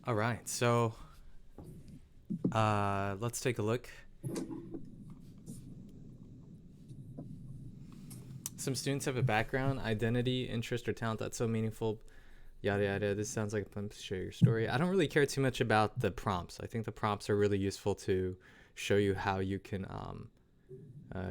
All right, so let's take a look. Some students have a background, identity, interest, or talent that's so meaningful. Yada yada. This sounds like a fun to share your story. I don't really care too much about the prompts. I think the prompts are really useful to show you how you can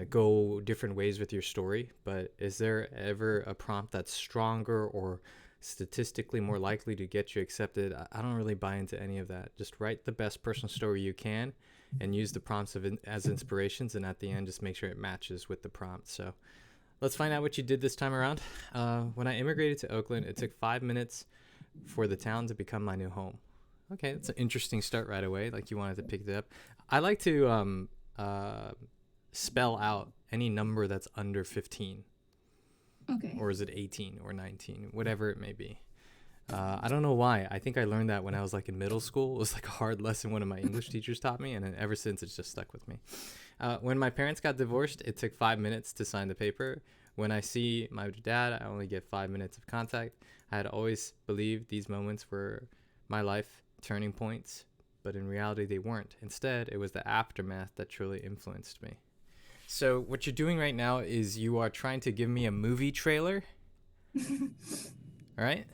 go different ways with your story. But is there ever a prompt that's stronger or statistically more likely to get you accepted? I don't really buy into any of that. Just write the best personal story you can and use the prompts as inspirations. And at the end, just make sure it matches with the prompt. So let's find out what you did this time around. When I immigrated to Oakland, it took 5 minutes for the town to become my new home. Okay, that's an interesting start right away. Like you wanted to pick it up. I like to spell out any number that's under 15, Okay. or is it 18 or 19, whatever it may be. I don't know why. I think I learned that when I was like in middle school. It was like a hard lesson one of my English teachers taught me, and then ever since it's just stuck with me. When my parents got divorced, it took 5 minutes to sign the paper. When I see my dad, I only get 5 minutes of contact. I had always believed these moments were my life turning points, but in reality, they weren't. Instead, it was the aftermath that truly influenced me. So, what you're doing right now is you are trying to give me a movie trailer, all right?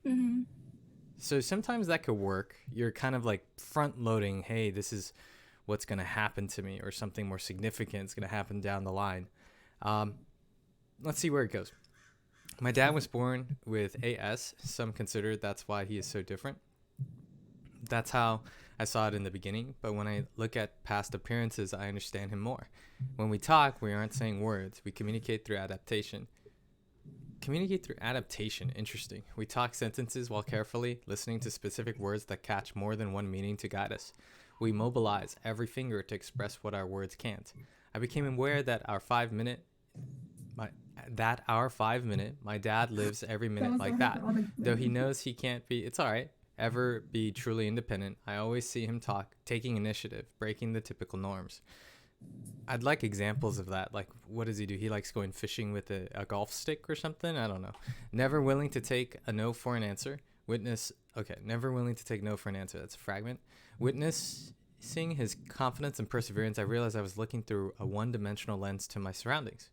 Mm-hmm. So sometimes that could work. You're kind of like front loading, hey, this is what's going to happen to me, or something more significant is going to happen down the line. Um, let's see where it goes. My dad was born with AS. Some consider that's why he is so different. That's how I saw it in the beginning, but when I look at past appearances, I understand him more. When we talk, we aren't saying words, we communicate through adaptation. Communicate through adaptation. Interesting. We talk sentences while carefully listening to specific words that catch more than one meaning to guide us. We mobilize every finger to express what our words can't. I became aware that my our 5 minute, my dad lives every So minute like sorry that. for all the Though he grammar. knows he can't be, it's all right, ever be truly independent. I always see him talk, taking initiative, breaking the typical norms. I'd like examples of that. Like, what does he do? He likes going fishing with a golf stick or something? I don't know. Never willing to take a no for an answer. Never willing to take no for an answer. That's a fragment. Witnessing his confidence and perseverance, I realized I was looking through a one dimensional lens to my surroundings.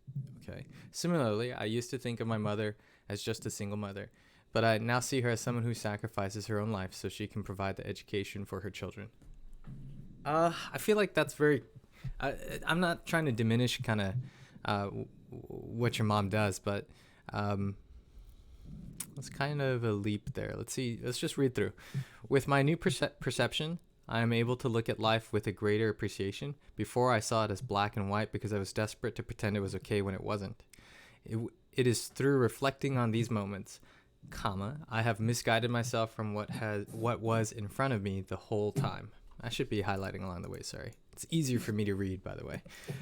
Okay. Similarly, I used to think of my mother as just a single mother, but I now see her as someone who sacrifices her own life so she can provide the education for her children. I feel like that's very. Uh, I'm not trying to diminish kind of what your mom does, but um, it's kind of a leap there. Let's see. Let's just read through. With my new perception, I am able to look at life with a greater appreciation. Before, I saw it as black and white because I was desperate to pretend it was okay when it wasn't. It is through reflecting on these moments, I have misguided myself from what was in front of me the whole time. I should be highlighting along the way, sorry. It's easier for me to read, by the way.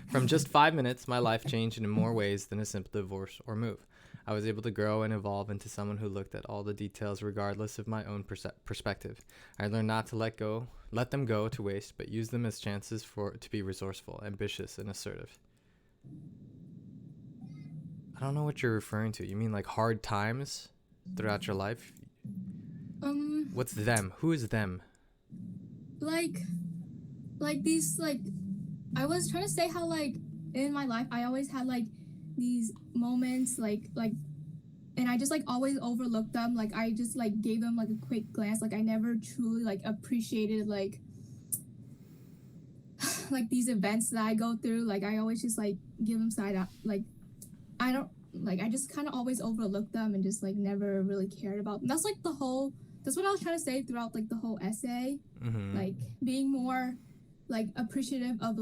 From just 5 minutes, my life changed in more ways than a simple divorce or move. I was able to grow and evolve into someone who looked at all the details regardless of my own perspective. I learned not to let them go to waste, but use them as chances to be resourceful, ambitious, and assertive. I don't know what you're referring to. You mean like hard times throughout your life? Um, What's them? Who is them? like, these, I was trying to say how, in my life, I always had, these moments, and I just, always overlooked them. Like, I just, gave them, a quick glance. Like, I never truly, appreciated, these events that I go through. Like, I always just, give them side out. Like, I don't, I just kind of always overlooked them and just, never really cared about them. That's what I was trying to say throughout, the whole essay. Mm-hmm. Like, being more, appreciative of,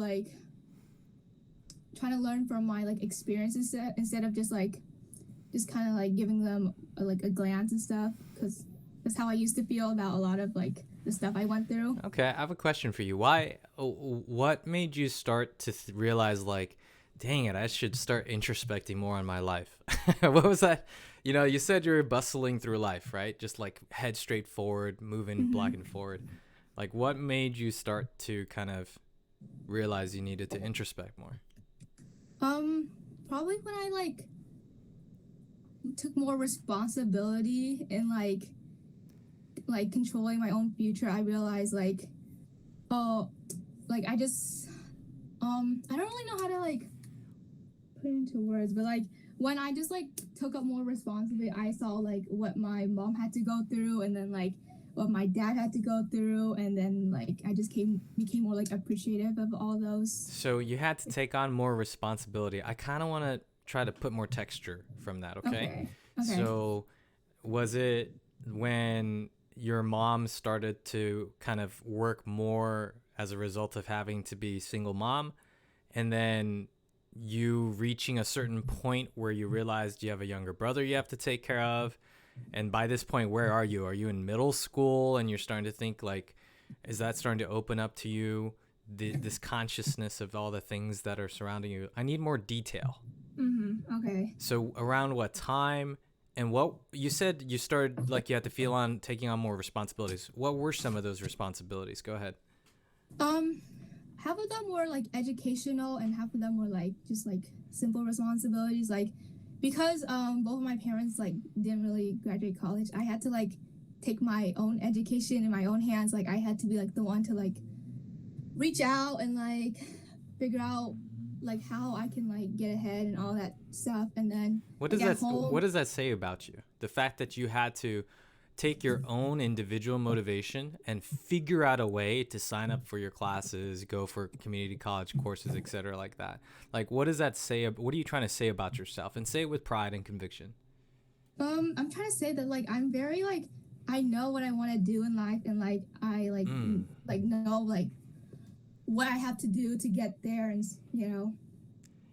trying to learn from my, experiences instead of just kind of, giving them, a glance and stuff. Because that's how I used to feel about a lot of, the stuff I went through. Okay, I have a question for you. What made you start to realize, like, dang it, I should start introspecting more on my life? What was that? You said you were bustling through life, right? Just like head straight forward, moving, Mm-hmm. blocking forward. Like, what made you start to kind of realize you needed to introspect more? Probably when I, took more responsibility and, like controlling my own future, I realized like, oh, like I just I don't really know how to like put it into words, but like when I just like took up more responsibility, I saw like what my mom had to go through, and then like what my dad had to go through, and then like I just became more like appreciative of all those. So you had to take on more responsibility. I kind of want to try to put more texture from that, okay? Okay. Okay. So was it when your mom started to kind of work more as a result of having to be single mom, and then you reaching a certain point where you realized you have a younger brother you have to take care of? And by this point, where are you? Are you in middle school and you're starting to think like, is that starting to open up to you, this consciousness of all the things that are surrounding you? I need more detail. Okay. So around what time, and what you said you started like you had to feel on taking on more responsibilities. What were some of those responsibilities? Go ahead. Um, Half of them were like educational, and half of them were like just like simple responsibilities. Like because both of my parents like didn't really graduate college, I had to like take my own education in my own hands. Like I had to be like the one to like reach out and like figure out like how I can like get ahead and all that stuff. And then What like does at that home, what does that say about you? The fact that you had to take your own individual motivation and figure out a way to sign up for your classes, go for community college courses, etc., like that. Like, what does that say? What are you trying to say about yourself? And say it with pride and conviction. I'm trying to say that like I'm very like I know what I want to do in life, and like I like know like what I have to do to get there, and you know.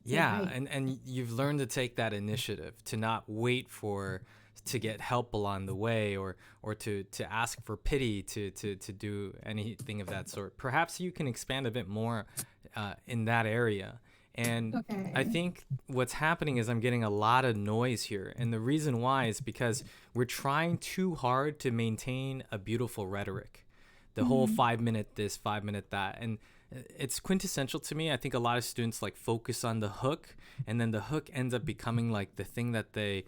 So Yeah, I and you've learned to take that initiative, to not wait for to get help along the way, or to ask for pity to do anything of that sort. Perhaps you can expand a bit more in that area. And I okay. think what's happening is I'm getting a lot of noise here. And the reason why is because we're trying too hard to maintain a beautiful rhetoric. The whole Mm-hmm. 5 minute this, 5 minute that. And it's quintessential to me. I think a lot of students like focus on the hook, and then the hook ends up becoming like the thing that they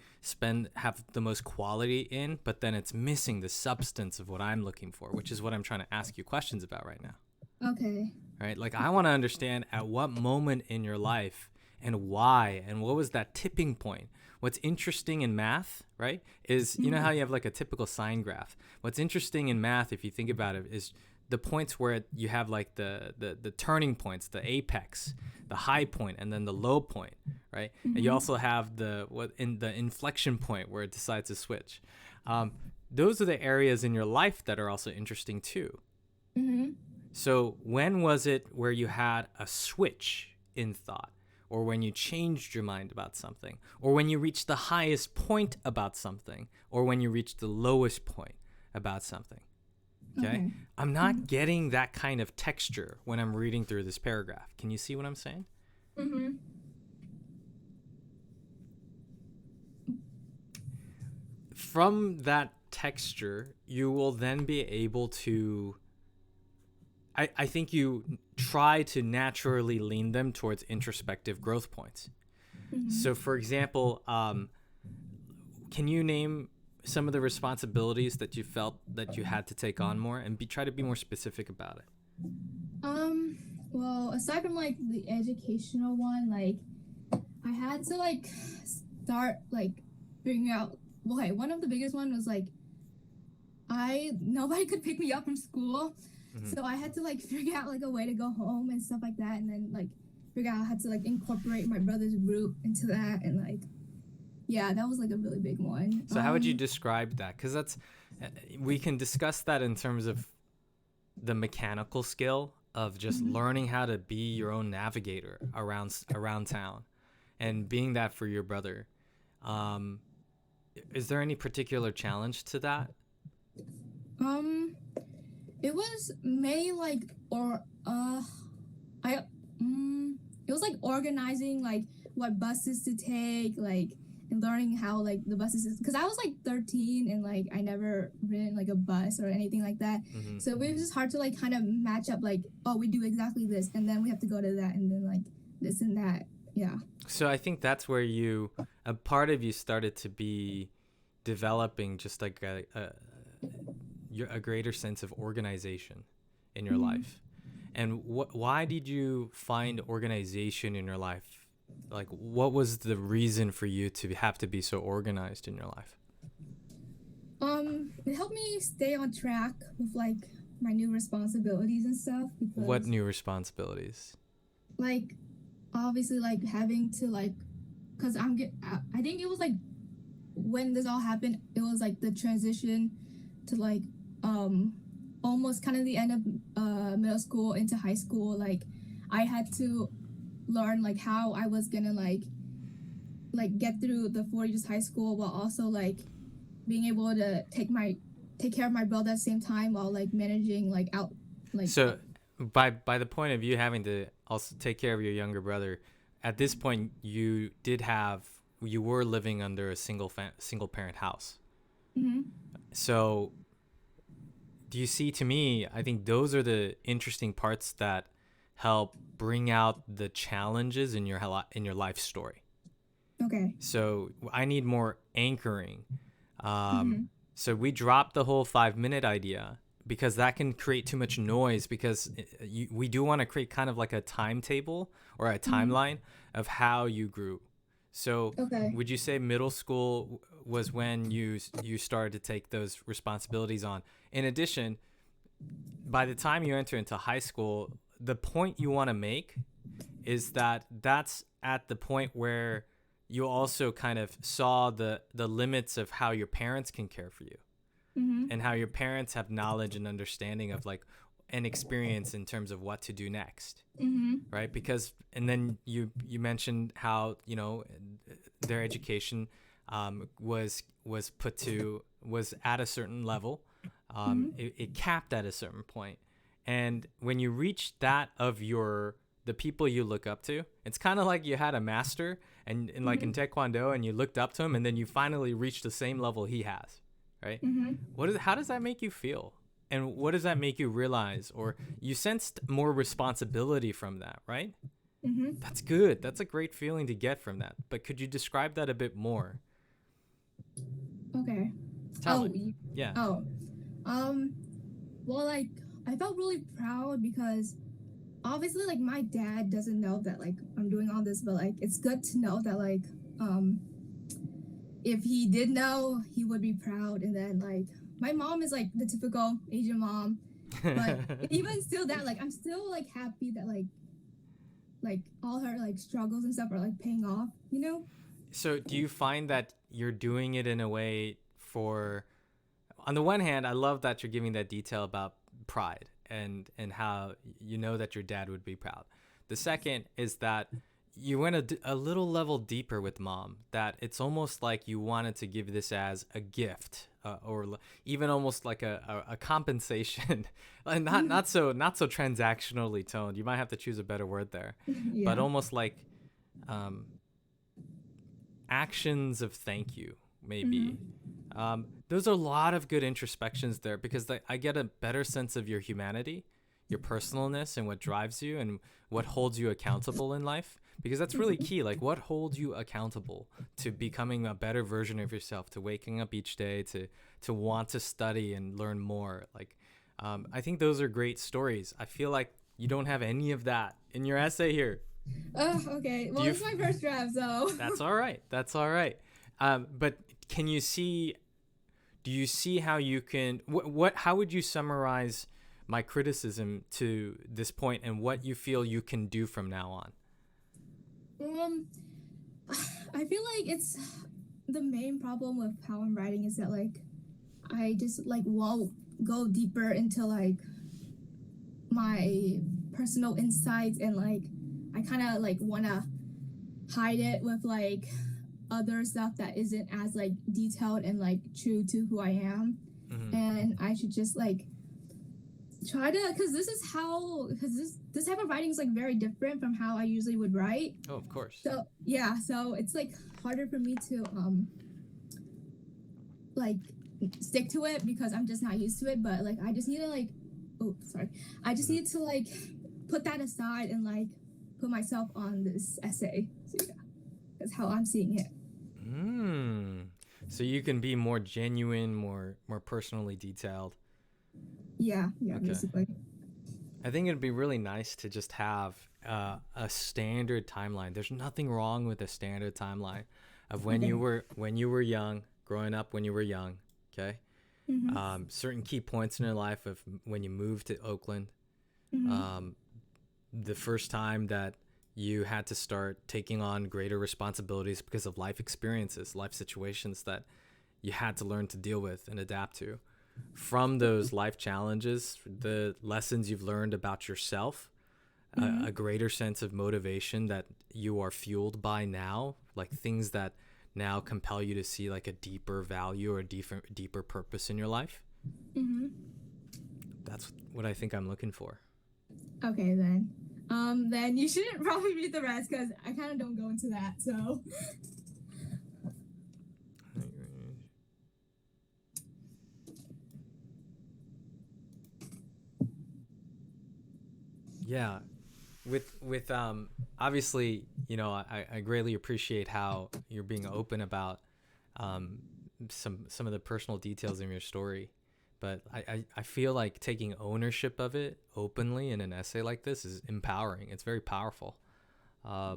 have the most quality in, but then it's missing the substance of what I'm looking for, which is what I'm trying to ask you questions about right now. Okay. Right? Like I want to understand at what moment in your life and why, and what was that tipping point. What's interesting in math, right, is you know how you have like a typical sine graph. What's interesting in math, if you think about it, is the points where you have like the turning points, the apex, the high point, and then the low point, right? And you also have the inflection point where it decides to switch. Those are the areas in your life that are also interesting too. Mm-hmm. So when was it where you had a switch in thought, or when you changed your mind about something, or when you reached the highest point about something, or when you reached the lowest point about something? Okay. I'm not getting that kind of texture when I'm reading through this paragraph. Can you see what I'm saying? Mm-hmm. From that texture, you will then be able to I think you try to naturally lean them towards introspective growth points. Mm-hmm. So, for example, can you name some of the responsibilities that you felt that you had to take on more, and try to be more specific about it? Um, well, aside from like the educational one, like I had to like start like figuring out. Okay, one of the biggest one was like I nobody could pick me up from school, Mm-hmm. so I had to like figure out like a way to go home and stuff like that, and then like figure out how to like incorporate my brother's route into that, and like yeah, that was like a really big one. So, how would you describe that? Because we can discuss that in terms of the mechanical skill of just learning how to be your own navigator around town, and being that for your brother. Um, is there any particular challenge to that? Um, it was mainly like I it was like organizing like what buses to take, like and learning how like the buses because I was like 13 and like I never ridden like a bus or anything like that. Mm-hmm. So it was just hard to like kind of match up like, oh, we do exactly this and then we have to go to that and then like this and that. Yeah. So I think that's where a part of you started to be developing just like a greater sense of organization in your life. And why did you find organization in your life? Like, what was the reason for you to have to be so organized in your life? It helped me stay on track with like my new responsibilities and stuff What because new responsibilities? like obviously like having to like because I think it was like when this all happened it was like the transition to like um almost kind of the end of middle school into high school. Like I had to learn like how I was gonna like get through the 4 years high school while also like being able to take care of my brother at the same time while like managing like out like So, by the point of you having to also take care of your younger brother, at this point you were living under a single parent house. mm-hmm, So, do you see, to me, I think those are the interesting parts that help bring out the challenges in your life story. okay So I need more anchoring. Um, mm-hmm, so we dropped the whole 5 minute idea because that can create too much noise, because we do want to create kind of like a timetable or a mm-hmm, timeline of how you grew. So okay would you say middle school was when you started to take those responsibilities on? In addition, by the time you enter into high school, the point you want to make is that that's at the point where you also kind of saw the limits of how your parents can care for you, mm-hmm, and how your parents have knowledge and understanding of like an experience in terms of what to do next, mm-hmm, right? Because and then you mentioned how their education was at a certain level. mm-hmm, It capped at a certain point, and when you reach that of the people you look up to, it's kind of like you had a master and like mm-hmm, in taekwondo, and you looked up to him, and then you finally reached the same level he has, right? mm-hmm. How does that make you feel? And what does that make you realize? Or you sensed more responsibility from that, right? Mm-hmm. That's good. That's a great feeling to get from that. But could you describe that a bit more? Okay. Tell Oh, me. Yeah. oh. Um. Well, like I felt really proud because obviously, like my dad doesn't know that like I'm doing all this, but like it's good to know that like um if he did know, he would be proud. And then like my mom is like the typical Asian mom, but even still, that like I'm still like happy that like all her like struggles and stuff are like paying off. You know? So, do you find that you're doing it in a way for, on the one hand, I love that you're giving that detail about pride and how you know that your dad would be proud. The second is that you went a little level deeper with mom, that it's almost like you wanted to give this as a gift, even almost like a compensation. And not so transactionally toned. You might have to choose a better word there, but Yeah. almost like um, actions of thank you, maybe. Mm-hmm. Those are a lot of good introspections there, because I get a better sense of your humanity, your personalness, and what drives you and what holds you accountable in life. Because that's really Mm-hmm. key. Like, what holds you accountable to becoming a better version of yourself, to waking up each day, to want to study and learn more. Like, I think those are great stories. I feel like you don't have any of that in your essay here. Oh, okay. Do Well, you? it's my first draft, so. That's all right. That's all right. But can you see? Do you see how you can? How would you summarize my criticism to this point, and what you feel you can do from now on? um, I feel like it's the main problem with how I'm writing is that like I just like won't go deeper into like my personal insights and like I kind of like want to hide it with like other stuff that isn't as like detailed and like true to who I am. Mm-hmm. And I should just like try to because this type of writing is like very different from how I usually would write. Oh, of course. So yeah, so it's like harder for me to like stick to it because I'm just not used to it. But like I just need to like I just Mm-hmm. need to like put that aside and like put myself on this essay. So yeah, that's how I'm seeing it. So you can be more genuine, more personally detailed. Yeah, Okay. basically. I think it'd be really nice to just have a standard timeline. There's nothing wrong with a standard timeline of Okay. when you were young, growing up when you were young. Okay, Mhm. certain key points in your life of when you moved to Oakland, Mhm. um, the first time that you had to start taking on greater responsibilities because of life experiences, life situations that you had to learn to deal with and adapt to. From those life challenges, the lessons you've learned about yourself, a Mhm. greater sense of motivation that you are fueled by now, like things that now compel you to see like a deeper value or a deeper purpose in your life. Mhm. That's what I think I'm looking for. Okay then. Then you shouldn't probably read the rest because I kind of don't go into that. So. Yeah, with obviously, you know, I greatly appreciate how you're being open about um some of the personal details in your story, but I feel like taking ownership of it openly in an essay like this is empowering. It's very powerful. uh,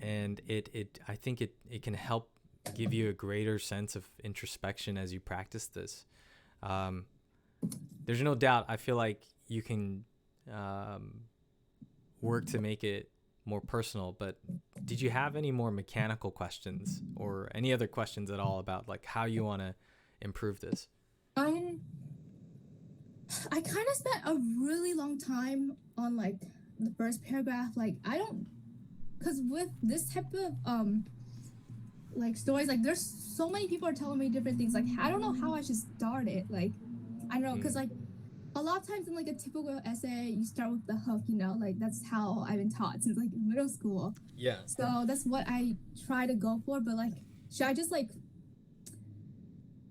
and it I think it can help give you a greater sense of introspection as you practice this. um, there's no doubt I feel like you can um, work to make it more personal. But did you have any more mechanical questions or any other questions at all about like how you want to improve this? Um, I kind of spent a really long time on like the first paragraph. Like I don't, cause with this type of like stories, like there's so many people are telling me different things. Like I don't know how I should start it. Like I don't know, cause Mm. like a lot of times in like a typical essay, you start with the hook. You know, like that's how I've been taught since like middle school. Yeah. So that's what I try to go for. But like, should I just like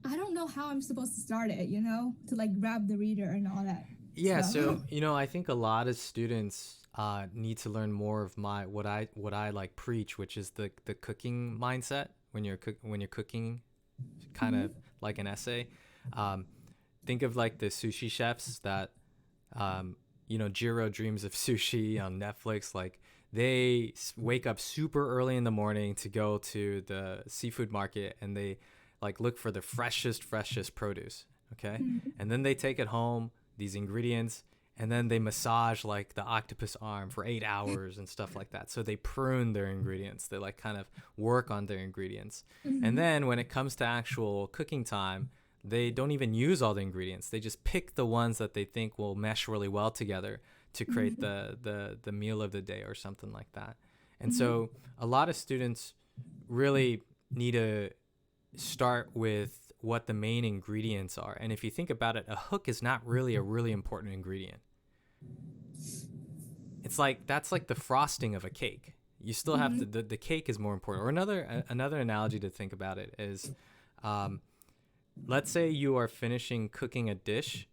I don't know how I'm supposed to start it, you know, to like grab the reader and all that Yeah, stuff. so you know, I think a lot of students need to learn more of my what I like preach, which is the cooking mindset when you're cooking, kind Mm-hmm. of like an essay. Um, think of like the sushi chefs that you know, Jiro Dreams of Sushi on Netflix. Like they wake up super early in the morning to go to the seafood market and they like look for the freshest produce. Okay, Mm-hmm. and then they take it home, these ingredients, and then they massage like the octopus arm for 8 hours and stuff like that. So they prune their ingredients. They like kind of work on their ingredients. And Mm-hmm. then when it comes to actual cooking time, they don't even use all the ingredients. They just pick the ones that they think will mesh really well together to create Mm-hmm. the meal of the day or something like that. And Mm-hmm. so a lot of students really need to start with what the main ingredients are. And if you think about it, a hook is not really a really important ingredient. It's like that's like the frosting of a cake. You still have Mm-hmm. the cake is more important. Or another analogy to think about it is, um, let's say you are finishing cooking a dish.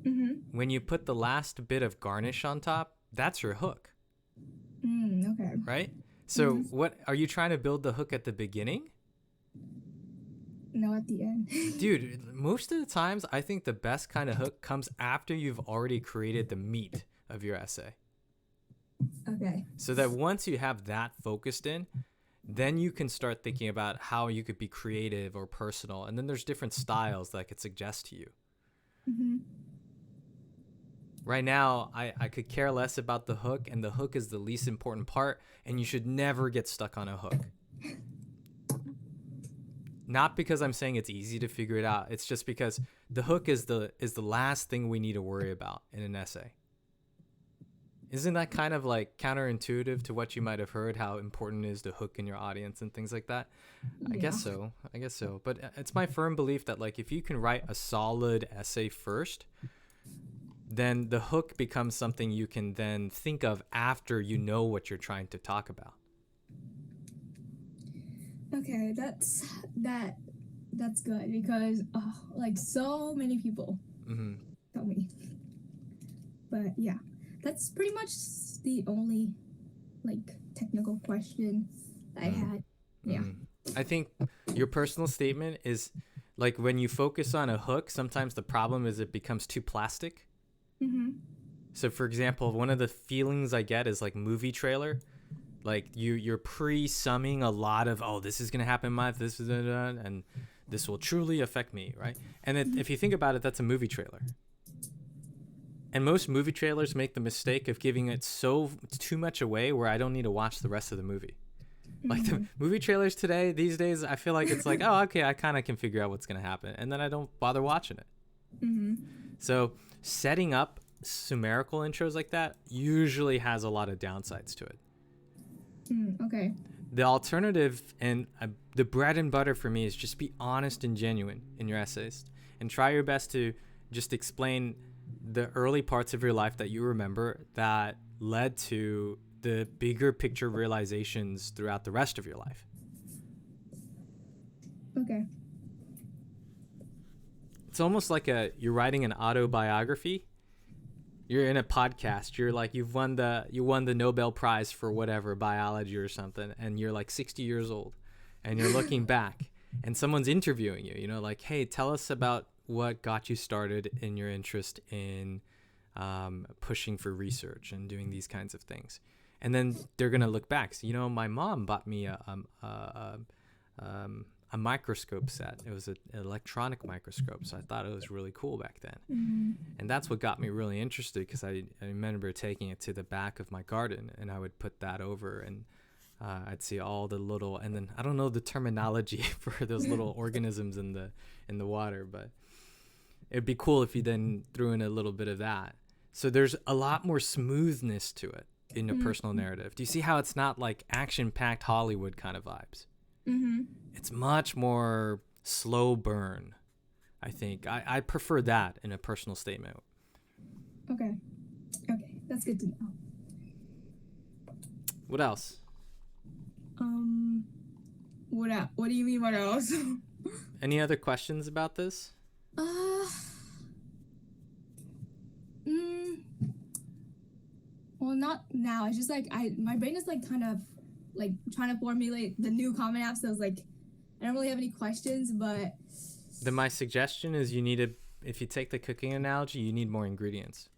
Mm-hmm. When you put the last bit of garnish on top, that's your hook, Okay. right? So Mm-hmm. what are you trying to build the hook at the beginning? No, at the end. Dude, most of the times I think the best kind of hook comes after you've already created the meat of your essay. Okay. So that once you have that focused in, then you can start thinking about how you could be creative or personal. And then there's different styles that I could suggest to you. Mm-hmm. Right now, I could care less about the hook, and the hook is the least important part, and you should never get stuck on a hook. Not because I'm saying it's easy to figure it out. It's just because the hook is the last thing we need to worry about in an essay. Isn't that kind of like counterintuitive to what you might have heard, how important it is to hook in your audience and things like that? I Yeah. guess so. I guess so. But it's my firm belief that like if you can write a solid essay first, then the hook becomes something you can then think of after you know what you're trying to talk about. Okay, that that's good because like so many people Mm-hmm. tell me. But yeah, that's pretty much the only like technical question I Mm. had. Yeah. Mm-hmm. I think your personal statement is like when you focus on a hook, sometimes the problem is it becomes too plastic. Mm-hmm. So for example, one of the feelings I get is like movie trailer. Like you're pre-summing a lot of, oh, this is gonna happen in my life, this is and this will truly affect me, right? And if you think about it, that's a movie trailer. And most movie trailers make the mistake of giving it so too much away where I don't need to watch the rest of the movie. Like the movie trailers today, these days, I feel like it's like, oh, okay, I kind of can figure out what's gonna happen, and then I don't bother watching it. Mm-hmm. So setting up numerical intros like that usually has a lot of downsides to it. Okay. The alternative and the bread and butter for me is just be honest and genuine in your essays and try your best to just explain the early parts of your life that you remember that led to the bigger picture realizations throughout the rest of your life. Okay. It's almost like you're writing an autobiography. You're in a podcast. You're like you won the Nobel Prize for whatever, biology or something, and you're like 60 years old, and you're looking back, and someone's interviewing you. You know, like, hey, tell us about what got you started in your interest in pushing for research and doing these kinds of things, and then they're gonna look back. So, you know, my mom bought me a microscope set. It was an electronic microscope, so I thought it was really cool back then. Mm-hmm. And that's what got me really interested, because I remember taking it to the back of my garden, and I would put that over, and I'd see all the little, and then I don't know the terminology for those little organisms in the water, but it'd be cool if you then threw in a little bit of that. So there's a lot more smoothness to it in your personal narrative. Do you see how it's not like action-packed Hollywood kind of vibes? Mm-hmm. It's much more slow burn, I think. I prefer that in a personal statement. Okay. Okay, that's good to know. What else? What do you mean, what else? Any other questions about this? Well, not now. It's just like my brain is like kind of like trying to formulate the new comment app. So I was like, I don't really have any questions, but Then my suggestion is if you take the cooking analogy, you need more ingredients.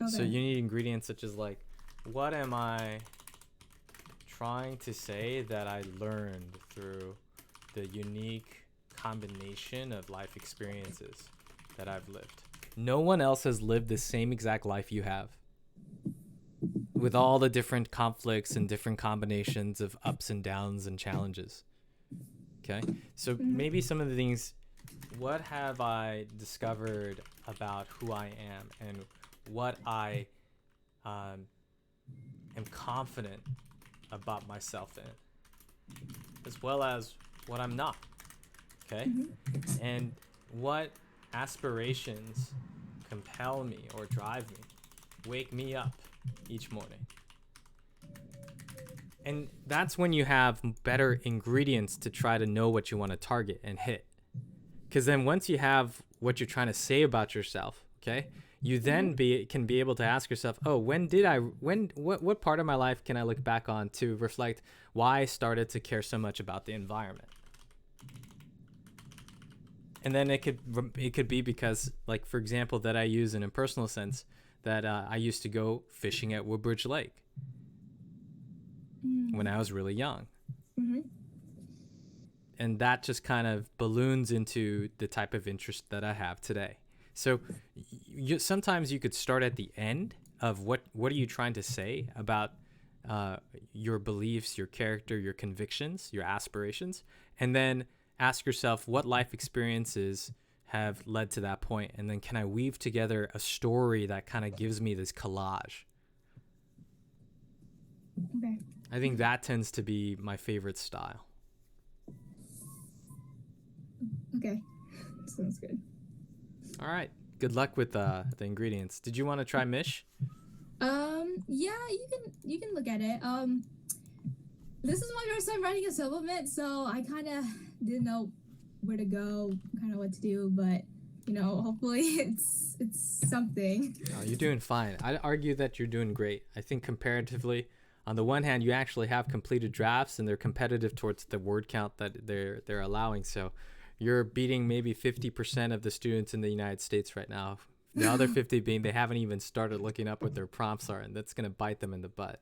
okay. So you need ingredients such as like, what am I trying to say that I learned through the unique combination of life experiences that I've lived? No one else has lived the same exact life you have, with all the different conflicts and different combinations of ups and downs and challenges. Okay? So maybe some of the things, what have I discovered about who I am and what I am confident about myself in, as well as what I'm not. Okay? And what aspirations compel me or drive me, wake me up each morning. And that's when you have better ingredients to try to know what you want to target and hit. Because then once you have what you're trying to say about yourself, okay, you then can be able to ask yourself, oh, what part of my life can I look back on to reflect why I started to care so much about the environment? And then it could be because, like, for example, that I use in a personal sense, that I used to go fishing at Woodbridge Lake when I was really young. And that just kind of balloons into the type of interest that I have today. So sometimes you could start at the end of what are you trying to say about your beliefs, your character, your convictions, your aspirations, and then ask yourself what life experiences have led to that point, and then can I weave together a story that kind of gives me this collage? Okay. I think that tends to be my favorite style. Okay. Sounds good. All right. Good luck with the ingredients. Did you want to try Mish? Yeah, you can look at it. This is my first time writing a supplement, so I kind of didn't know where to go, kind of what to do, but you know, hopefully it's something. Oh, you're doing fine. I'd argue that you're doing great. I think comparatively, on the one hand, you actually have completed drafts and they're competitive towards the word count that they're allowing. So you're beating maybe 50% of the students in the United States right now. The other 50 being they haven't even started looking up what their prompts are, and that's going to bite them in the butt.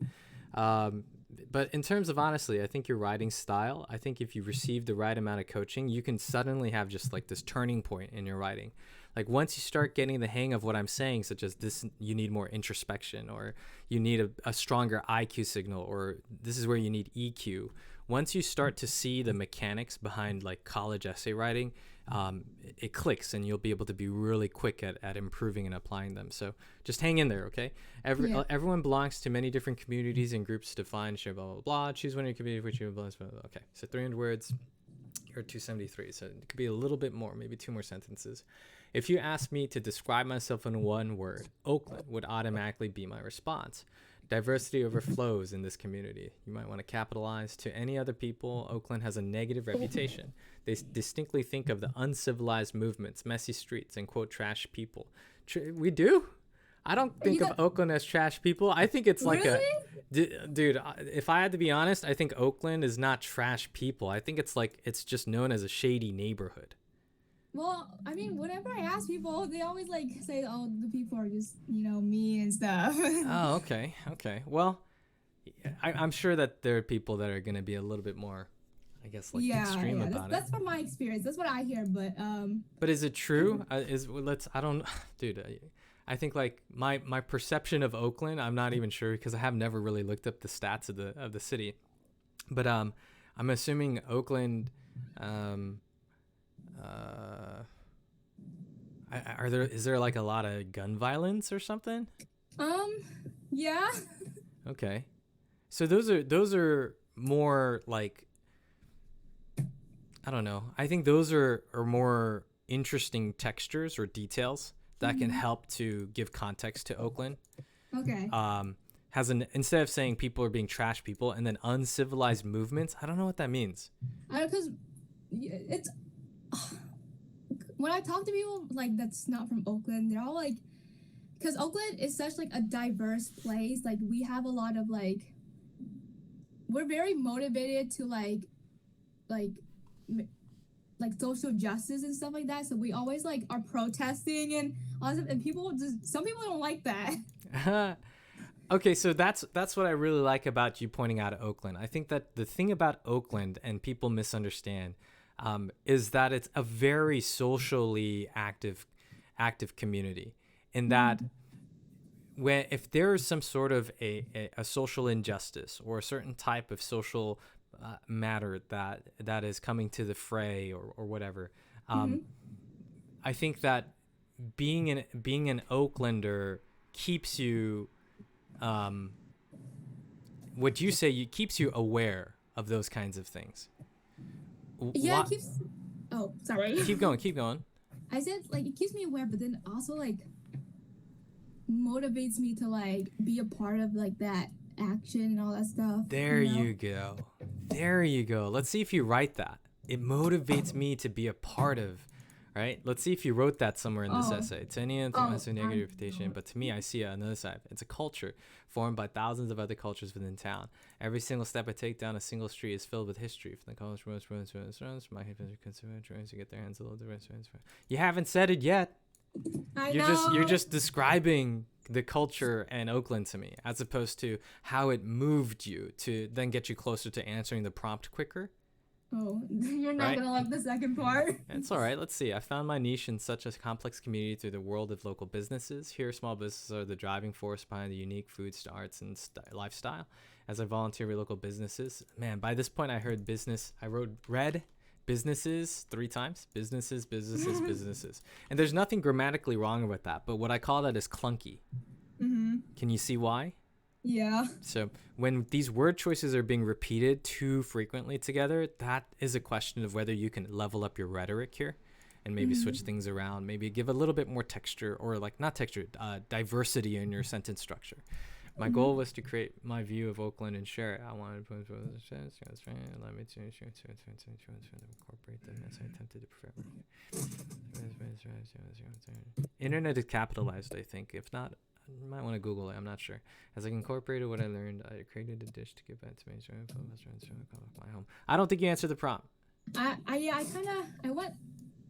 Um, but in terms of honestly, I think your writing style, I think if you receive the right amount of coaching, you can suddenly have just like this turning point in your writing. Like once you start getting the hang of what I'm saying, such as this, you need more introspection, or you need a stronger IQ signal, or this is where you need EQ. Once you start to see the mechanics behind like college essay writing, it clicks and you'll be able to be really quick at improving and applying them. So just hang in there, okay? Everyone belongs to many different communities and groups to find, share, blah, blah, blah. Choose one of your community which you blah, blah, blah. Okay, so 300 words, you're 273. So it could be a little bit more, maybe 2 more sentences. If you ask me to describe myself in one word, Oakland would automatically be my response. Diversity overflows in this community. You might want to capitalize. To any other people, Oakland has a negative reputation. They distinctly think of the uncivilized movements, messy streets, and quote, trash people. We do? I don't think of Oakland as trash people. I think it's like dude, if I had to be honest, I think Oakland is not trash people. I think it's just known as a shady neighborhood. Well, I mean, whenever I ask people, they always like say, "Oh, the people are just mean and stuff." Oh, okay. Well, I'm sure that there are people that are gonna be a little bit more, I guess, like extreme about it. That's from my experience. That's what I hear. But But is it true? Dude. I think like my perception of Oakland, I'm not even sure because I have never really looked up the stats of the city. But I'm assuming Oakland. Is there like a lot of gun violence or something? Yeah. Okay, so those are more like, I don't know. I think those are more interesting textures or details that can help to give context to Oakland. Okay. Instead of saying people are being trash people and then uncivilized movements, I don't know what that means. Because it's when I talk to people like that's not from Oakland, they're all like, because Oakland is such like a diverse place. Like we have a lot of we're very motivated to like social justice and stuff like that. So we always like are protesting and all that stuff, and some people don't like that. Okay, so that's what I really like about you pointing out Oakland. I think that the thing about Oakland, and people misunderstand, is that it's a very socially active community. In that, if there is some sort of a social injustice or a certain type of social matter that is coming to the fray or whatever, I think that being an Oaklander keeps you, would you say it keeps you aware of those kinds of things? Yeah, it keeps. Oh, sorry. Keep going. I said it keeps me aware, but then also motivates me to be a part of that action and all that stuff. There you go. Let's see if you write that. It motivates me to be a part of. Right? Let's see if you wrote that somewhere in this essay. To any other has a negative reputation, but to me, I see another side. It's a culture formed by thousands of other cultures within town. Every single step I take down a single street is filled with history. From the college roads, my trying to get their hands a little different. You haven't said it yet. You're just describing the culture and Oakland to me, as opposed to how it moved you to then get you closer to answering the prompt quicker. Oh, you're not going to like the second part. It's all right. Let's see. I found my niche in such a complex community through the world of local businesses. Here, small businesses are the driving force behind the unique foods, arts, and lifestyle. As I volunteer with local businesses, man, by this point, I heard business. I read businesses 3 times. Businesses. And there's nothing grammatically wrong with that. But what I call that is clunky. Mm-hmm. Can you see why? Yeah. So when these word choices are being repeated too frequently together, that is a question of whether you can level up your rhetoric here and maybe switch things around, maybe give a little bit more texture or diversity in your sentence structure. My goal was to create my view of Oakland and share it. I wanted to let me to incorporate them as I attempted to prepare. Internet is capitalized, I think. If not, you might want to Google it. I'm not sure. As I incorporated what I learned, I created a dish to give back to my home. I don't think you answered the prompt. I went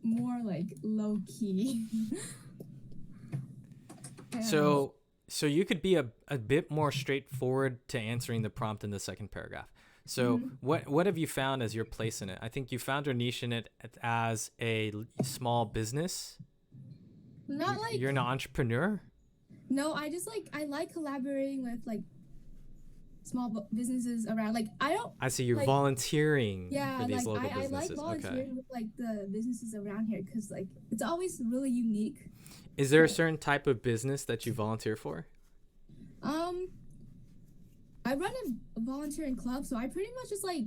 more like low key. I don't know. So so you could be a bit more straightforward to answering the prompt in the second paragraph. So Hmm. what have you found as your place in it? I think you found your niche in it as a small business. Not You're like an entrepreneur. no. I just like I like collaborating with like small businesses around. Like I don't I see you're like volunteering for yeah. these Like local I like businesses. Okay. volunteering with like the businesses around here because like it's always really unique. Is there a So certain type of business that you volunteer for? um, I run a volunteering club, so I pretty much just like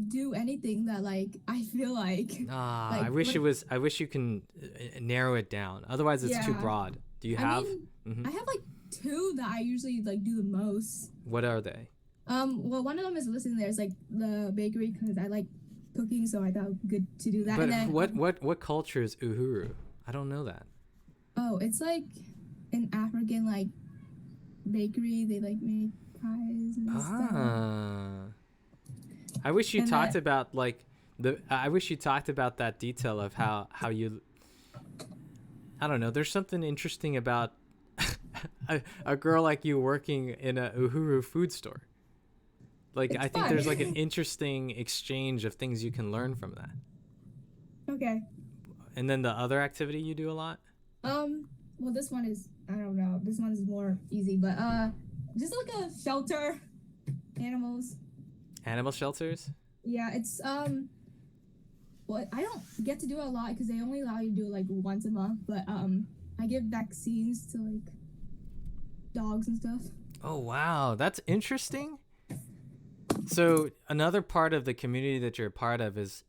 do anything that like I feel Ah, like I wish what it was. I wish you can narrow it down. Otherwise, it's too yeah. broad. Do you I have? mean, Hmm. I have like two that I usually like do the most. What are they? Well, one of them is listed there. It's like the bakery because I like cooking, so I thought good to do that. And But then, what culture is Uhuru? I don't know that. oh, it's like an African like bakery. They like make pies and stuff. Ah, I wish you And talked then, about like the. I wish you talked about that detail of how you. I don't know. There's something interesting about a girl like you working in a Uhuru food store. Like it's I think fun. there's like an interesting exchange of things you can learn from that. Okay. And then the other activity you do a lot, Well, this one is I don't know. This one is more easy, but just like a shelter animals. animal shelters. Yeah, it's well, I don't get to do it a lot because they only allow you to do it like once a month. But I give vaccines to like dogs and stuff. Oh wow, that's interesting. So another part of the community that you're a part of is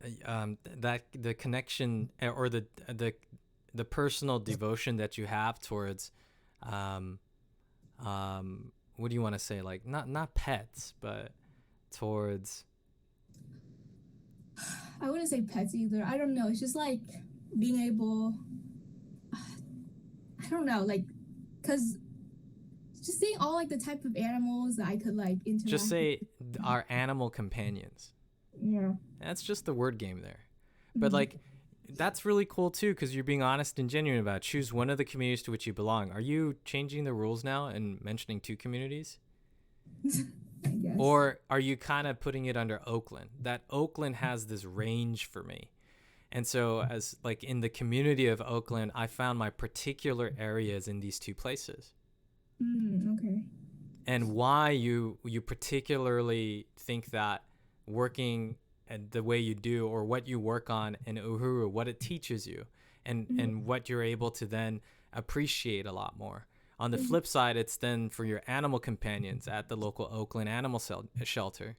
that the connection or the personal devotion that you have towards um, what do you want to say, like not pets but towards I wouldn't say pets either. I don't know. It's just like being able. I don't know, like, cause just seeing all like the type of animals that I could like just interact with. say our animal companions. Yeah. That's just the word game there. But Mm-hmm. like that's really cool too because you're being honest and genuine about it. Choose one of the communities to which you belong. Are you changing the rules now and mentioning two communities? I guess. Or are you kind of putting it under Oakland? That Oakland has this range for me. And so as like in the community of Oakland, I found my particular areas in these two places. Okay. And why you particularly think that working and the way you do or what you work on in Uhuru, what it teaches you Mm-hmm. and what you're able to then appreciate a lot more. On the Mm-hmm. flip side, it's then for your animal companions at the local Oakland animal shelter.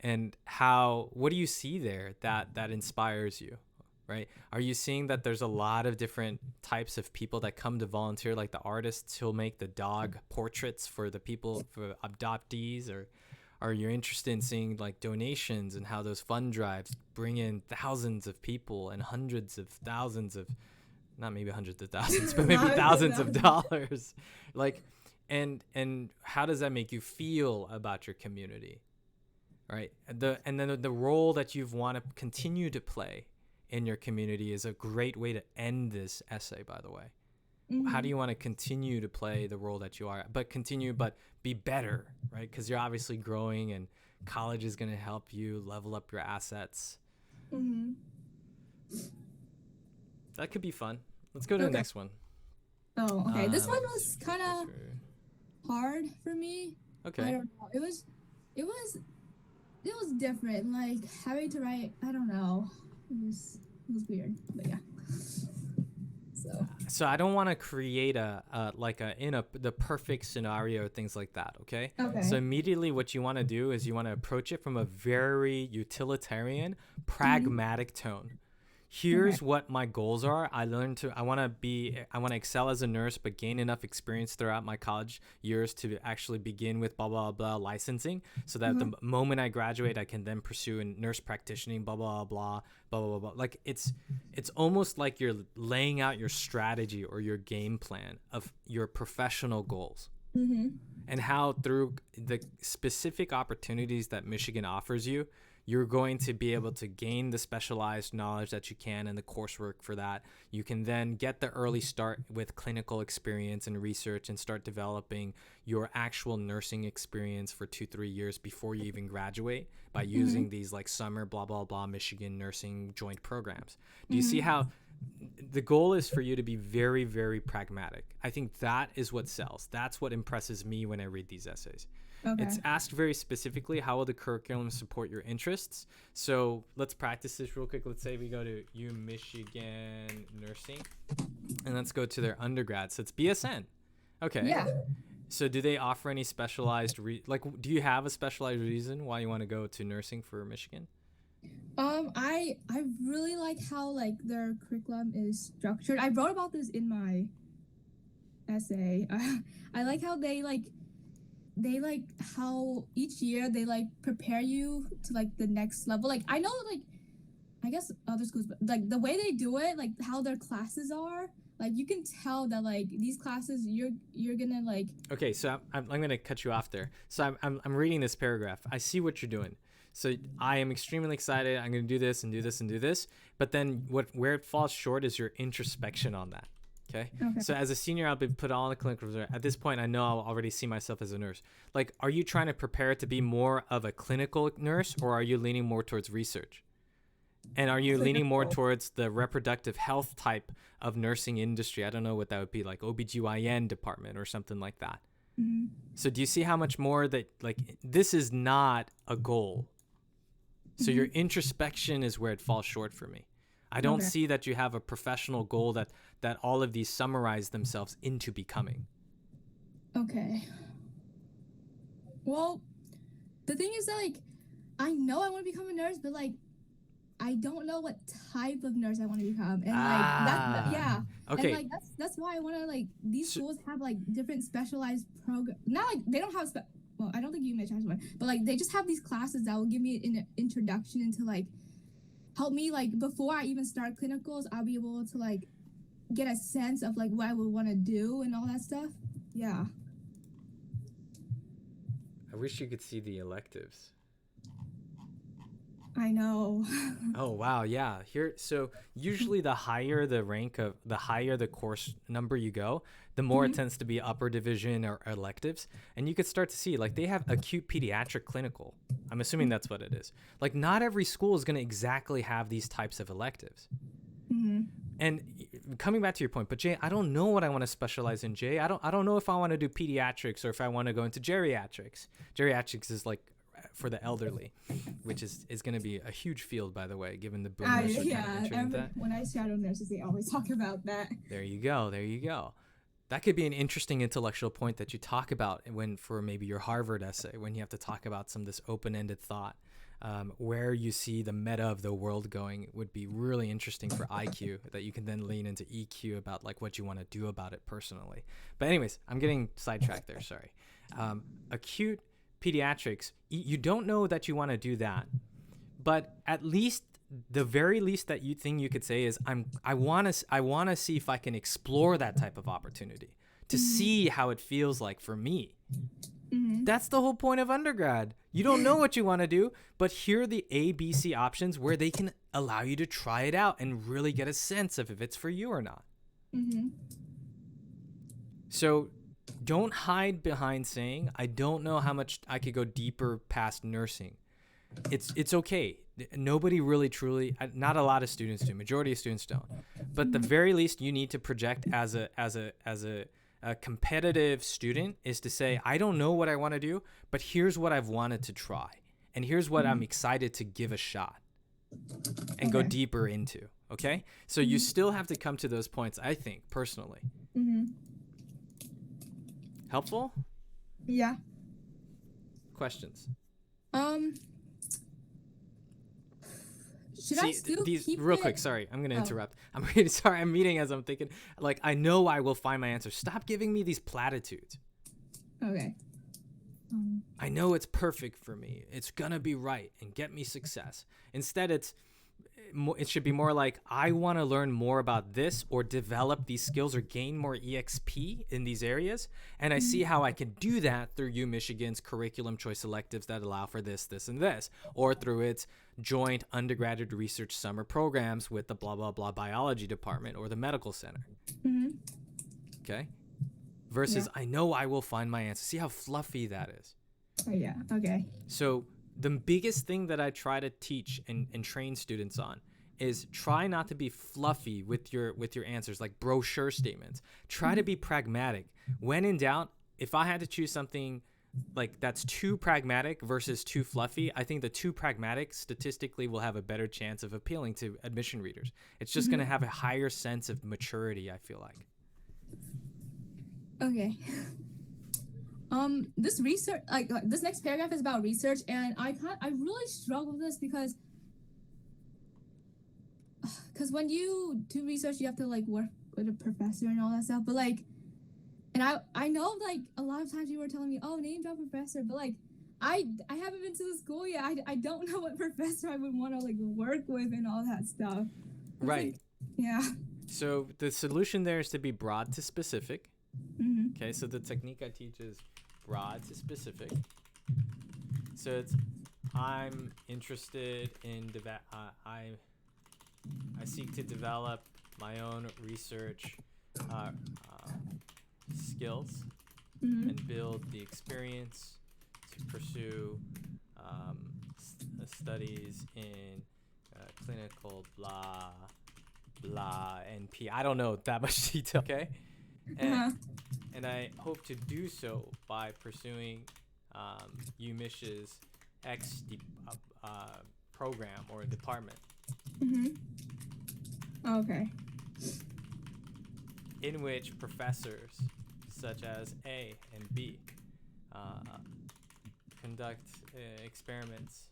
And how what do you see there that inspires you? Right? Are you seeing that there's a lot of different types of people that come to volunteer, like the artists who'll make the dog portraits for the people for adoptees, or are you interested in seeing like donations and how those fund drives bring in thousands of people and hundreds of thousands of not maybe hundreds of thousands but maybe Not a thousands of thousand. dollars like and how does that make you feel about your community, right? And then the role that you've want to continue to play in your community is a great way to end this essay, by the way. How do Mm-hmm. you want to continue to play the role that you are, but be better, right? Because you're obviously growing and college is going to help you level up your assets. Mm-hmm. That could be fun. Let's go to the Okay. next one. Oh, okay. This one Let me see was what kind you chose of for. hard for me. I Okay. don't know. It was, it was different. Like having to write. I don't know. It was weird. But yeah. So. So I don't want to create a like a in a the perfect scenario or things like that. Okay. So Okay. immediately, what you want to do is you want to approach it from a very utilitarian, Mm-hmm. pragmatic tone. Okay. Here's what my goals are. I want to excel as a nurse, but gain enough experience throughout my college years to actually begin with blah blah blah licensing, so that Uh-huh. the moment I graduate, I can then pursue in nurse practitioning, blah blah blah blah blah blah. Like it's almost like you're laying out your strategy or your game plan of your professional goals Mm-hmm. and how through the specific opportunities that Michigan offers you, you're going to be able to gain the specialized knowledge that you can and the coursework for that. You can then get the early start with clinical experience and research and start developing your actual nursing experience for 2-3 years before you even graduate by using these like summer blah blah blah Michigan nursing joint programs. Do you see how the goal is for you to be very, very pragmatic? I think that is what sells. That's what impresses me when I read these essays. Okay. It's asked very specifically, how will the curriculum support your interests? So let's practice this real quick. Let's say we go to UMichigan Nursing, and let's go to their undergrad. So it's BSN. Okay. Yeah. So do they offer any specialized, do you have a specialized reason why you want to go to nursing for Michigan? I really like how like their curriculum is structured. I wrote about this in my essay. I like how they how each year they like prepare you to like the next level. Like I know like I guess other schools, but like the way they do it, like how their classes are, like you can tell that like these classes you're gonna like. Okay, so I'm gonna cut you off there. So I'm reading this paragraph. I see what you're doing. So I am extremely excited. I'm going to do this and do this and do this. But then where it falls short is your introspection on that. Okay? So as a senior, I'll be put on the clinical. At this point, I know I'll already see myself as a nurse. Like, are you trying to prepare to be more of a clinical nurse, or are you leaning more towards research? And are you leaning more towards the reproductive health type of nursing industry? I don't know what that would be, like OBGYN department or something like that. Mm-hmm. So do you see how much more that, like, this is not a goal? So your introspection is where it falls short for me. I don't see that you have a professional goal that all of these summarize themselves into becoming. Okay. Well, the thing is that like I know I want to become a nurse, but like I don't know what type of nurse I want to become, and like yeah. Okay. And like that's why I want to like these schools have like different specialized programs. Not like they don't have well, I don't think UMich has one, but like they just have these classes that will give me an introduction into like help me like before I even start clinicals, I'll be able to like get a sense of like what I would want to do and all that stuff. Yeah. I wish you could see the electives. I know. Oh wow, yeah. So usually the higher the course number you go, the more it tends to be upper division or electives. And you could start to see like they have acute pediatric clinical. I'm assuming that's what it is. Like not every school is going to exactly have these types of electives. And coming back to your point, but Jay, I don't know what I want to specialize in, Jay. I don't know if I want to do pediatrics or if I want to go into geriatrics. Geriatrics is like for the elderly, which is going to be a huge field, by the way, given the boomers are kind of entering that. When I shadow nurses, they always talk about that. There you go. That could be an interesting intellectual point that you talk about for maybe your Harvard essay, when you have to talk about some of this open-ended thought. Where you see the meta of the world going would be really interesting for IQ, that you can then lean into EQ about like what you want to do about it personally. But anyways, I'm getting sidetracked there. Sorry. Acute pediatrics, you don't know that you want to do that, but at least the very least that you could say is I want to see if I can explore that type of opportunity to see how it feels like for me. That's the whole point of undergrad. You don't know what you want to do, but here are the A, B, C options where they can allow you to try it out and really get a sense of if it's for you or not. So don't hide behind saying, I don't know how much I could go deeper past nursing. It's okay. Nobody really truly, not a lot of students do. Majority of students don't. But the very least you need to project as a competitive student is to say, I don't know what I want to do, but here's what I've wanted to try. And here's what I'm excited to give a shot and go deeper into. Okay? So you still have to come to those points, I think, personally. Helpful? Yeah. Questions? Should I still keep real it? quick, sorry, I'm gonna interrupt. I'm really sorry. I'm meeting as I'm thinking. Like I know I will find my answer. Stop giving me these platitudes. Okay. I know it's perfect for me. It's gonna be right and get me success. Instead, it's it should be more like, I want to learn more about this or develop these skills or gain more EXP in these areas. And I see how I can do that through UMichigan's curriculum choice electives that allow for this, this, and this, or through its joint undergraduate research summer programs with the blah, blah, blah biology department or the medical center. Mm-hmm. Okay. Versus, I know I will find my answer. See how fluffy that is. Oh, yeah. Okay. So the biggest thing that I try to teach and train students on is try not to be fluffy with your answers, like brochure statements. Try to be pragmatic. When in doubt, if I had to choose something like that's too pragmatic versus too fluffy, I think the too pragmatic statistically will have a better chance of appealing to admission readers. It's just going to have a higher sense of maturity, I feel like. Okay. This research, like this next paragraph is about research, and I really struggle with this because when you do research, you have to like work with a professor and all that stuff. But like, and I know like a lot of times you were telling me, oh, name drop professor, but like I haven't been to the school yet. I don't know what professor I would want to like work with and all that stuff. Right. Like, yeah. So the solution there is to be broad to specific. Mm-hmm. Okay, so the technique I teach is broad to specific. So it's, I'm interested in I seek to develop my own research skills and build the experience to pursue studies in clinical blah blah NP. I don't know that much detail. Okay. And I hope to do so by pursuing UMich's program or department. Okay. In which professors such as A and B conduct experiments.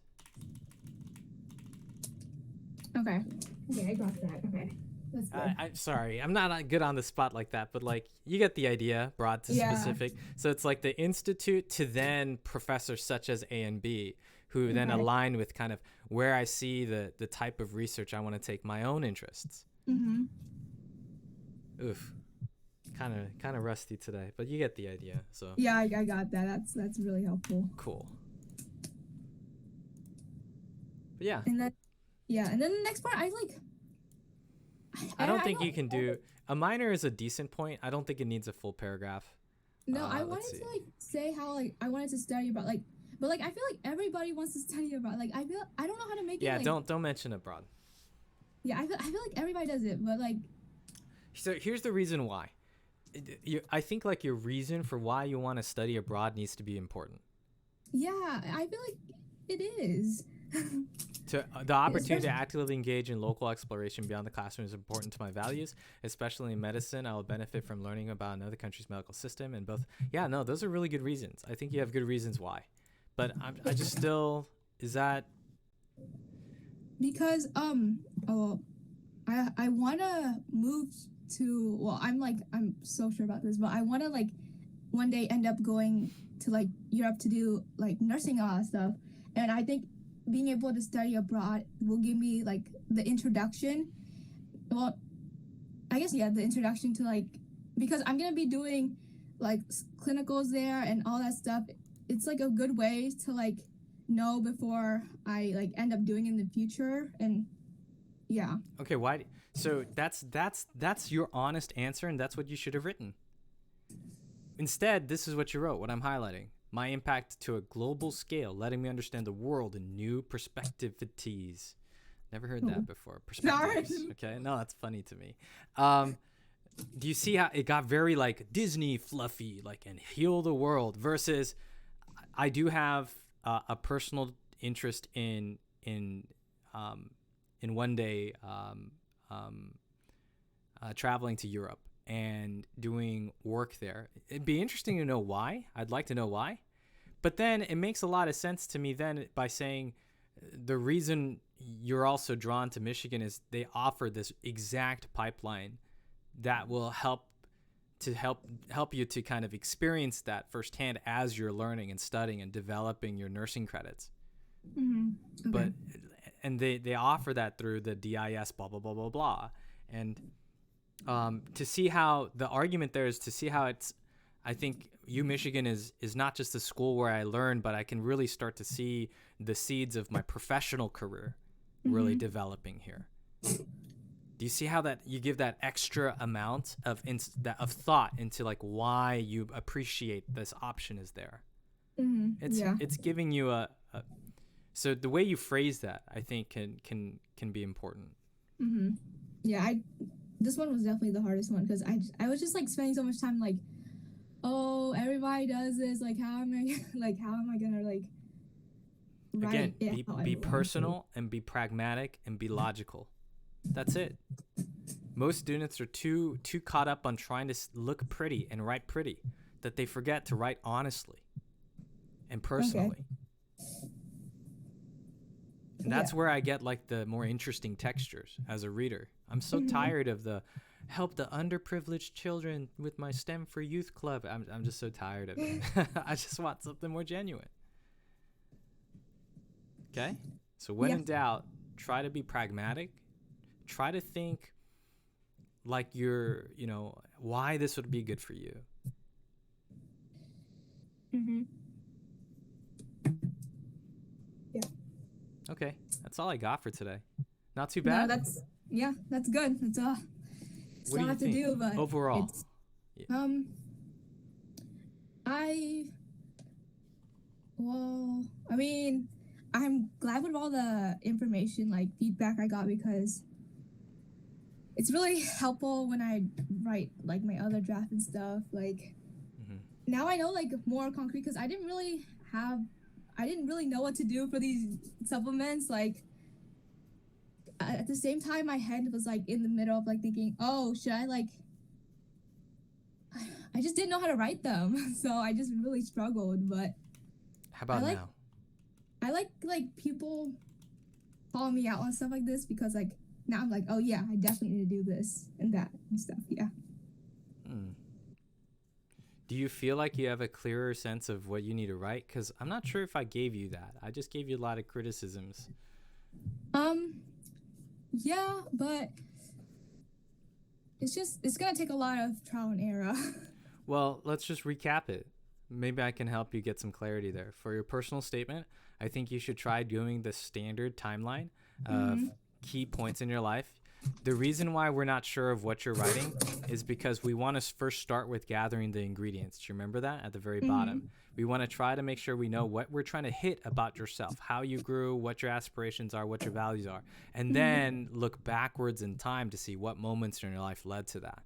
Okay. Okay, I got that. Okay. That's good. I'm sorry, I'm not good on the spot like that, but like you get the idea, broad to specific. So it's like the institute to then professors such as A and B, who then align with kind of where I see the type of research I want to take my own interests. Oof, kind of rusty today, but you get the idea. So yeah, I got that. That's really helpful. Cool. But yeah. And then the next part, I don't think you can do a minor is a decent point. I don't think it needs a full paragraph. No, I wanted to like say how like I wanted to study about like, but like I feel like everybody wants to study about like I don't know how to make it. Yeah, like, don't mention abroad. Yeah, I feel like everybody does it, but like. So here's the reason why. I think like your reason for why you want to study abroad needs to be important. Yeah, I feel like it is. The opportunity to actively engage in local exploration beyond the classroom is important to my values, especially in medicine. I will benefit from learning about another country's medical system and both. Yeah, no, those are really good reasons. I think you have good reasons why. But I just still, is that? Because, I want to move to, well, I'm so sure about this, but I want to like one day end up going to like Europe to do like nursing and all that stuff. And I think being able to study abroad will give me like the introduction. Well, I guess, yeah, the introduction to like, because I'm going to be doing like clinicals there and all that stuff. It's like a good way to like know before I like end up doing in the future. And yeah. Okay. Why? So that's your honest answer. And that's what you should have written. Instead, this is what you wrote, what I'm highlighting. My impact to a global scale, letting me understand the world in new perspectivities. Never heard that before. Perspectives. Okay, no, that's funny to me. Do you see how it got very like Disney fluffy, like and heal the world? Versus, I do have a personal interest in one day traveling to Europe and doing work there. It'd be interesting to know why. I'd like to know why. But then it makes a lot of sense to me then by saying the reason you're also drawn to Michigan is they offer this exact pipeline that will help you to kind of experience that firsthand as you're learning and studying and developing your nursing credits. Okay. and they offer that through the DIS blah blah blah blah blah. And to see how the argument there is to see how it's, I think UMichigan is not just a school where I learn, but I can really start to see the seeds of my professional career really developing here. Do you see how that you give that extra amount of thought into like why you appreciate this option is there? It's giving you a so the way you phrase that, I think can be important. Yeah, this one was definitely the hardest one because I was just like spending so much time like, oh, everybody does this, like how am I gonna like write Again, be personal and be pragmatic and be logical. That's it. Most students are too caught up on trying to look pretty and write pretty that they forget to write honestly and personally. Okay. And that's where I get like the more interesting textures as a reader. I'm so tired of the help the underprivileged children with my STEM for Youth Club. I'm just so tired of it. I just want something more genuine. Okay? So when in doubt, try to be pragmatic. Try to think like you're, why this would be good for you. Yeah. Okay. That's all I got for today. Not too bad. No, that's good. That's all. What do you think? To do, but overall? I'm glad with all the information, like feedback I got, because it's really helpful when I write like my other draft and stuff. Like now I know like more concrete because I didn't really know what to do for these supplements. Like at the same time, my head was like in the middle of like thinking, oh, should I like? I just didn't know how to write them, so I just really struggled. But how about now? I like people call me out on stuff like this because like now I'm like, oh yeah, I definitely need to do this and that and stuff. Yeah. Do you feel like you have a clearer sense of what you need to write? Because I'm not sure if I gave you that. I just gave you a lot of criticisms. Yeah, but it's gonna take a lot of trial and error. Well, let's just recap it. Maybe I can help you get some clarity there. For your personal statement, I think you should try doing the standard timeline of key points in your life. The reason why we're not sure of what you're writing is because we want to first start with gathering the ingredients. Do you remember that at the very bottom? We want to try to make sure we know what we're trying to hit about yourself, how you grew, what your aspirations are, what your values are, and then look backwards in time to see what moments in your life led to that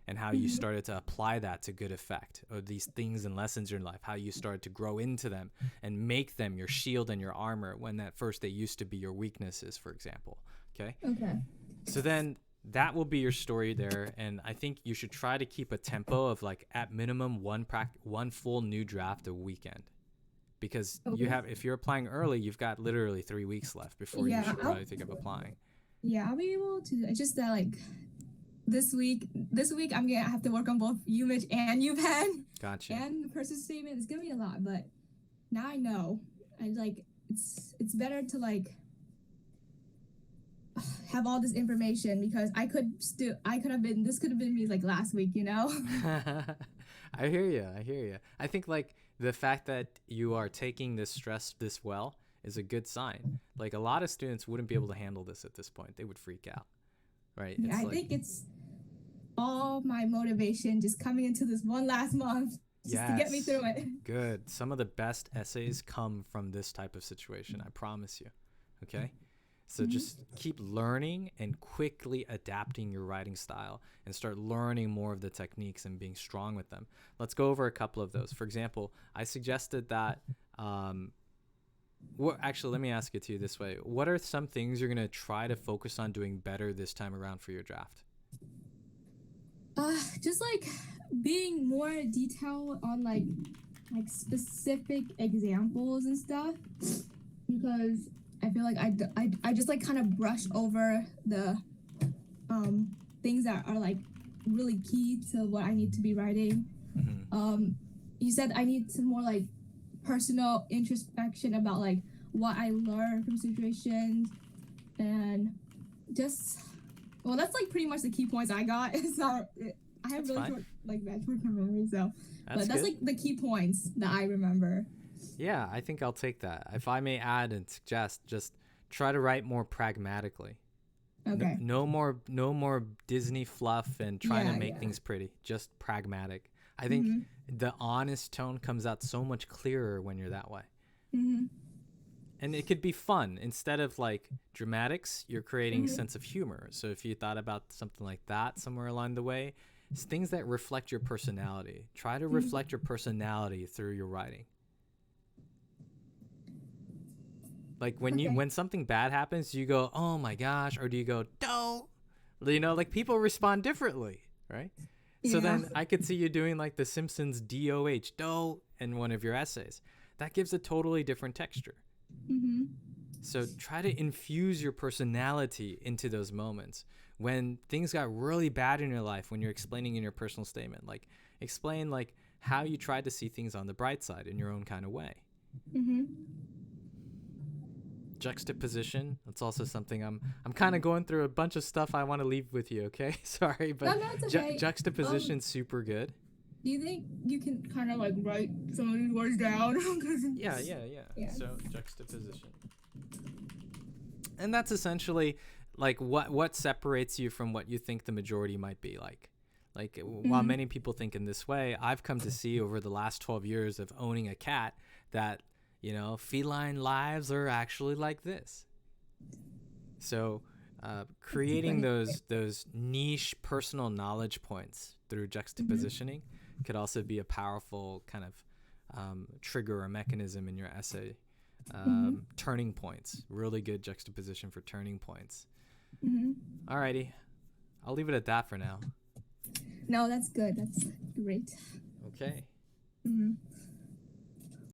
and how you started to apply that to good effect, or these things and lessons in your life, how you started to grow into them and make them your shield and your armor when at first they used to be your weaknesses, for example. Okay. So then that will be your story there, and I think you should try to keep a tempo of like at minimum one full new draft a weekend, because you have, if you're applying early, you've got literally 3 weeks left before you should probably think of applying. Yeah, I'll be able to. It's just that like this week I'm gonna have to work on both UMich and UPenn. Gotcha. And the personal statement. It's gonna be a lot, but now I know. I like it's better to like have all this information because this could have been me like last week, I hear you. I think like the fact that you are taking this stress this well is a good sign. Like a lot of students wouldn't be able to handle this at this point. They would freak out, right? Yeah, I think it's all my motivation just coming into this one last month just to get me through it. Good. Some of the best essays come from this type of situation, I promise you. Okay? So just keep learning and quickly adapting your writing style and start learning more of the techniques and being strong with them. Let's go over a couple of those. For example, I suggested that actually, let me ask it to you this way. What are some things you're going to try to focus on doing better this time around for your draft? Just like being more detailed on like specific examples and stuff, because I feel like I just like kind of brush over the things that are like really key to what I need to be writing. You said I need some more like personal introspection about like what I learned from situations, and just well, that's like pretty much the key points I got. It's not. I have That's really fine. short, like bad short-term memory, so. But that's Good. like the key points that I remember. Yeah, I think I'll take that. If I may add and suggest, just try to write more pragmatically. Okay. No more Disney fluff and trying to Yeah, make yeah. things pretty. Just pragmatic. I think Mm-hmm. the honest tone comes out so much clearer when you're that way. Mm-hmm. And it could be fun. Instead of like dramatics, you're creating a Mm-hmm. sense of humor. So if you thought about something like that somewhere along the way, it's things that reflect your personality. Try to reflect your personality through your writing. Like Okay. when something bad happens, do you go, "Oh my gosh," or do you go, "No"? You know, like people respond differently, right? So Yeah. then I could see you doing like the Simpsons DOH, "Do" in one of your essays. That gives a totally different texture. Mm-hmm. So try to infuse your personality into those moments. When things got really bad in your life, when you're explaining in your personal statement, like explain like how you tried to see things on the bright side in your own kind of way. Mm-hmm. Juxtaposition, that's also something I'm kind of going through a bunch of stuff I want to leave with you, okay? Sorry, No, but no, it's okay. juxtaposition's super good. Do you think you can kind of like write some of these words down? Yeah. Yeah. So juxtaposition. And that's essentially like what separates you from what you think the majority might be like. Like while Mm-hmm. many people think in this way, I've come to see over the last 12 years of owning a cat that, you know, feline lives are actually like this. So That's creating pretty. those niche personal knowledge points through Mm-hmm. juxtapositioning could also be a powerful kind of trigger or mechanism in your essay. Mm-hmm. Turning points, really good juxtaposition for turning points. Mm-hmm. Alrighty, I'll leave it at that for now. No, that's good. That's great. Okay. Mm-hmm.